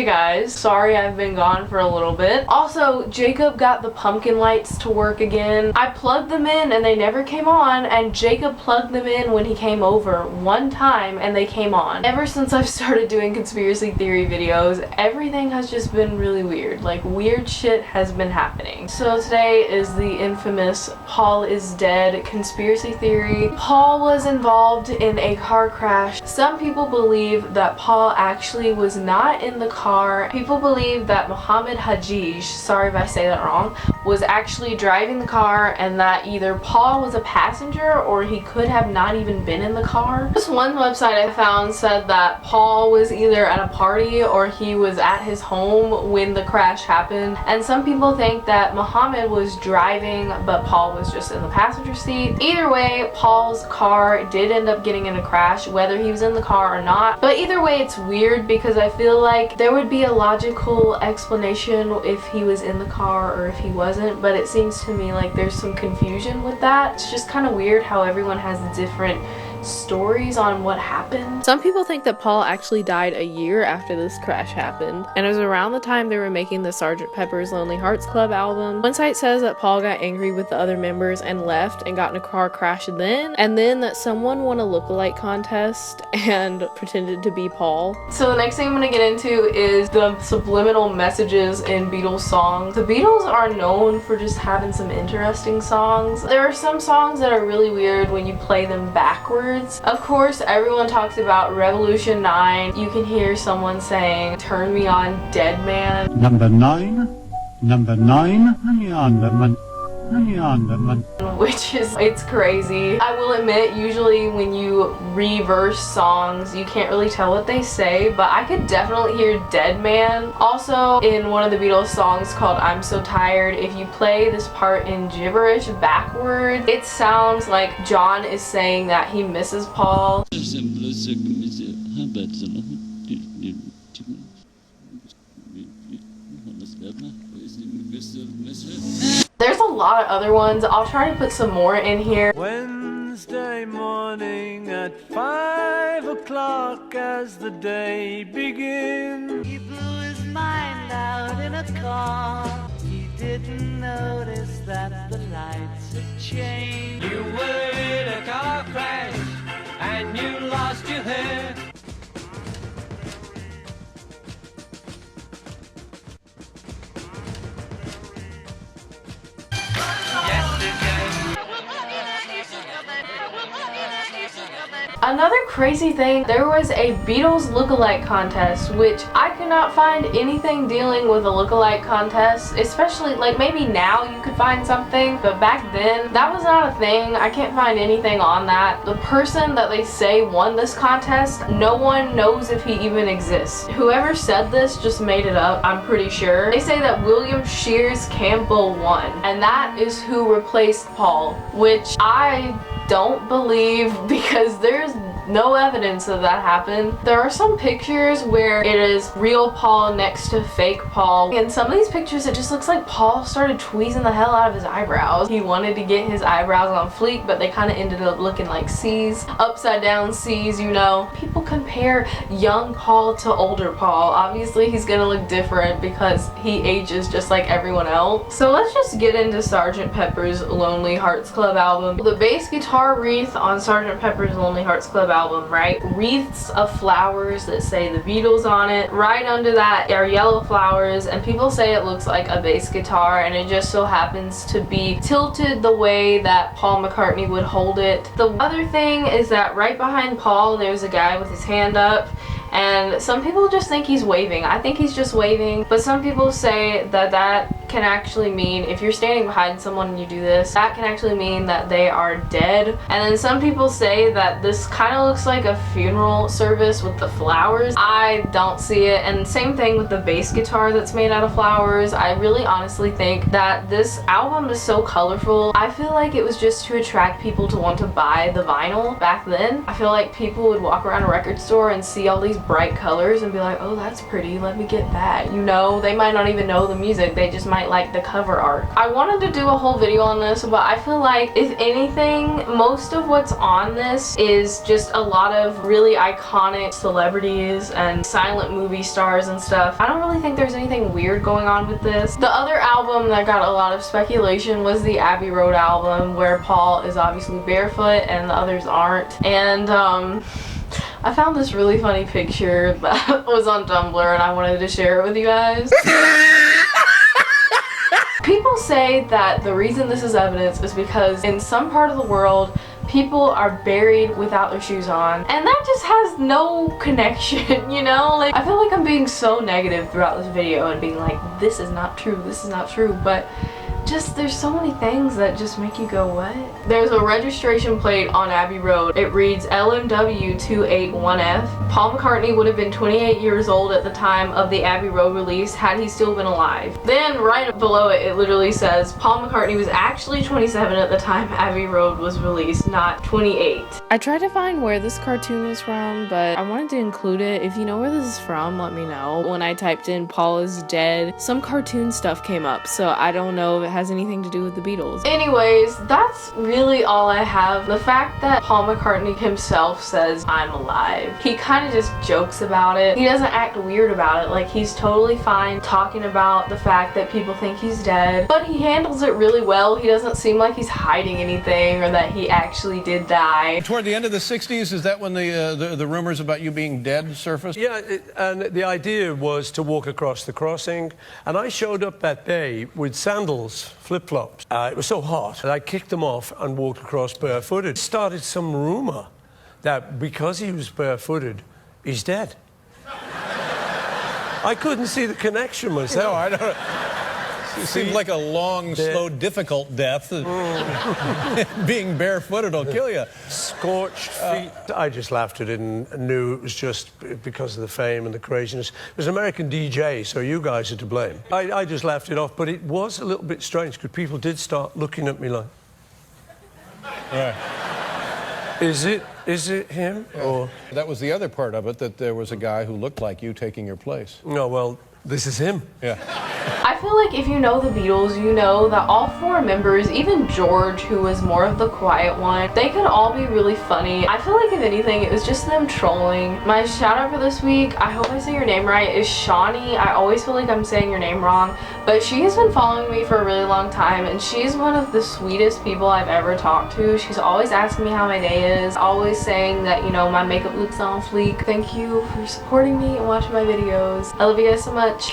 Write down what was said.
Hey guys, sorry I've been gone for a little bit. Also, Jacob got the pumpkin lights to work again. I plugged them in and they never came on, and Jacob plugged them in when he came over one time and they came on. Ever since I've started doing conspiracy theory videos, everything has just been really weird. Like, weird shit has been happening. So today is the infamous Paul is dead conspiracy theory. Paul was involved in a car crash. Some people believe that Paul actually was not in the car. People believe that Muhammad Hajij, sorry if I say that wrong, was actually driving the car and that either Paul was a passenger or he could have not even been in the car. This one website I found said that Paul was either at a party or he was at his home when the crash happened, and some people think that Muhammad was driving but Paul was just in the passenger seat. Either way, Paul's car did end up getting in a crash, whether he was in the car or not. But either way, it's weird because I feel like there would be a logical explanation if he was in the car or if he wasn't, but it seems to me like there's some confusion with that. It's just kind of weird how everyone has different stories on what happened. Some people think that Paul actually died a year after this crash happened, and it was around the time they were making the Sgt. Pepper's Lonely Hearts Club album. One site says that Paul got angry with the other members and left and got in a car crash then, and then that someone won a lookalike contest and pretended to be Paul. So the next thing I'm gonna get into is the subliminal messages in Beatles songs. The Beatles are known for just having some interesting songs. There are some songs that are really weird when you play them backwards. Of course, everyone talks about Revolution 9. You can hear someone saying, "Turn me on, dead man." Number 9, Which is, it's crazy. I will admit, usually when you reverse songs, you can't really tell what they say, but I could definitely hear dead man. Also, in one of the Beatles songs called I'm So Tired, if you play this part in gibberish backward, it sounds like John is saying that he misses Paul. There's a lot of other ones. I'll try to put some more in here. Wednesday morning at 5 o'clock as the day begins. He blew his mind out in a car. He didn't notice that the lights had changed. You were in a car crash and you lost your hair. Another crazy thing, there was a Beatles lookalike contest, which I could not find anything dealing with a lookalike contest, especially, like, maybe now you could find something, but back then, that was not a thing. I can't find anything on that. The person that they say won this contest, no one knows if he even exists. Whoever said this just made it up, I'm pretty sure. They say that William Shears Campbell won, and that is who replaced Paul, which I don't believe because there's no evidence of that happened. There are some pictures where it is real Paul next to fake Paul. In some of these pictures, it just looks like Paul started tweezing the hell out of his eyebrows. He wanted to get his eyebrows on fleek, but they kind of ended up looking like C's. Upside down C's, you know. People compare young Paul to older Paul. Obviously, he's gonna look different because he ages just like everyone else. So let's just get into Sgt. Pepper's Lonely Hearts Club album. The bass guitar wreath on Sgt. Pepper's Lonely Hearts Club album, right? Wreaths of flowers that say the Beatles on it. Right under that are yellow flowers, and people say it looks like a bass guitar, and it just so happens to be tilted the way that Paul McCartney would hold it. The other thing is that right behind Paul there's a guy with his hand up, and some people just think he's waving. I think he's just waving, but some people say that that can actually mean, if you're standing behind someone and you do this, that can actually mean that they are dead. And then some people say that this kind of looks like a funeral service with the flowers. I don't see it. And same thing with the bass guitar that's made out of flowers. I really honestly think that this album is so colorful. I feel like it was just to attract people to want to buy the vinyl back then. I feel like people would walk around a record store and see all these bright colors and be like, oh, that's pretty, let me get that. You know, they might not even know the music, they just might might like the cover art. I wanted to do a whole video on this, but I feel like if anything, most of what's on this is just a lot of really iconic celebrities and silent movie stars and stuff. I don't really think there's anything weird going on with this. The other album that got a lot of speculation was the Abbey Road album, where Paul is obviously barefoot and the others aren't. And I found this really funny picture that was on Tumblr and I wanted to share it with you guys. People say that the reason this is evidence is because in some part of the world, people are buried without their shoes on, and that just has no connection, you know? Like, I feel like I'm being so negative throughout this video and being like, this is not true, this is not true, but just there's so many things that just make you go, what? There's a registration plate on Abbey Road. It reads LMW281F. Paul McCartney would have been 28 years old at the time of the Abbey Road release had he still been alive. Then right below it, it literally says Paul McCartney was actually 27 at the time Abbey Road was released, not 28. I tried to find where this cartoon is from, but I wanted to include it. If you know where this is from, let me know. When I typed in Paul is dead, some cartoon stuff came up, so I don't know if it has anything to do with the Beatles. Anyways, that's really all I have. The fact that Paul McCartney himself says I'm alive, he kind of just jokes about it. He doesn't act weird about it. Like, he's totally fine talking about the fact that people think he's dead, but he handles it really well. He doesn't seem like he's hiding anything or that he actually did die. Toward the end of the 60s, is that when the rumors about you being dead surfaced? Yeah, and the idea was to walk across the crossing, and I showed up that day with sandals, flip-flops. It was so hot that I kicked them off and walked across barefooted. Started some rumor that because he was barefooted, he's dead. I couldn't see the connection myself. No, I don't. It seems like a long, slow, difficult death. Being barefooted will kill you. Scorched feet. I just laughed at it and knew it was just because of the fame and the craziness. It was an American DJ, so you guys are to blame. I just laughed it off, but it was a little bit strange because people did start looking at me like, Right. Is it him? Yeah. Or that was the other part of it, that there was a guy who looked like you taking your place. no? Well, this is him. Yeah. I feel like if you know the Beatles, you know that all four members, even George, who was more of the quiet one, they could all be really funny. I feel like if anything, it was just them trolling. My shout out for this week, I hope I say your name right, is Shawnee. I always feel like I'm saying your name wrong, but she has been following me for a really long time, and she's one of the sweetest people I've ever talked to. She's always asking me how my day is, always saying that, you know, my makeup looks on fleek. Thank you for supporting me and watching my videos. I love you guys so much.